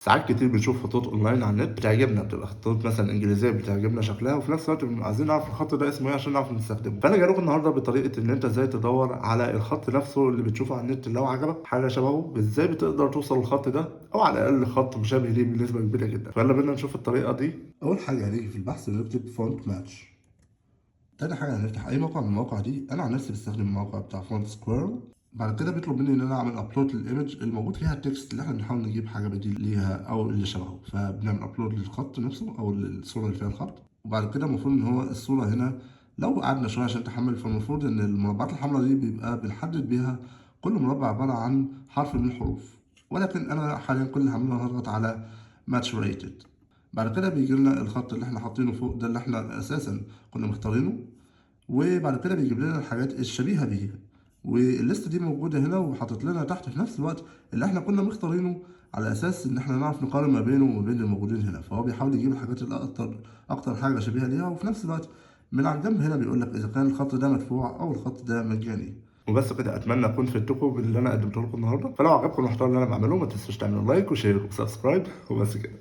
ساعات كتير بنشوف خطوط اونلاين على النت بتعجبنا، بتبقى خطوط مثلا انجليزيه بتعجبنا شكلها، وفي نفس الوقت بنبقى عايزين نعرف الخط ده اسمه ايه عشان نعرف نستخدمه. فانا جايلكم النهارده بطريقه ان انت ازاي تدور على الخط نفسه اللي بتشوفه على النت، لو عجبك حاجه شبهه ازاي بتقدر توصل للخط ده، او على الاقل خط مشابه ليه بنسبه كبيره جدا. فيلا بينا نشوف الطريقه دي. اول حاجه هنيجي في البحث نكتب فونت ماتش. تاني حاجة هنفتح أي موقع من المواقع دي. أنا عن نفسي بستخدم الموقع بتاع فونت سكويرل. بعد كده بيطلب مني إن أنا أعمل أبلود للإيمج الموجود فيها التكست اللي إحنا بنحاول نجيب حاجة بديل ليها أو اللي شبهه، فبنعمل أبلود للخط نفسه أو للصورة اللي فيها الخط. وبعد كده المفروض إن هو الصورة هنا لو قعدنا شوية عشان تحمل، فالمفروض إن المربعات الحمراء دي بيبقى بنحدد بيها كل مربع عبارة عن حرف من الحروف، ولكن أنا حاليا كل اللي هعمله هضغط على ماتش ريتد. بعد كده بيجي لنا الخط اللي احنا حاطينه فوق ده اللي احنا اساسا كنا مختارينه، وبعد كده بيجيب لنا الحاجات الشبيهة بيه، والليست دي موجودة هنا وحاطط لنا تحت في نفس الوقت اللي احنا كنا مختارينه، على اساس ان احنا نعرف نقارن ما بينه وما بين الموجودين هنا. فهو بيحاول يجيب الحاجات اللي اكتر حاجة شبيهة ليها، وفي نفس الوقت من على الجنب هنا بيقول لك اذا كان الخط ده مدفوع او الخط ده مجاني. وبس كده، اتمنى اكون فدتكم باللي انا قدمته لكم النهارده. فلو عجبكم المحتوى اللي انا بعمله ما تنسوش تعملوا لايك وشير وسبسكرايب، وبس كده.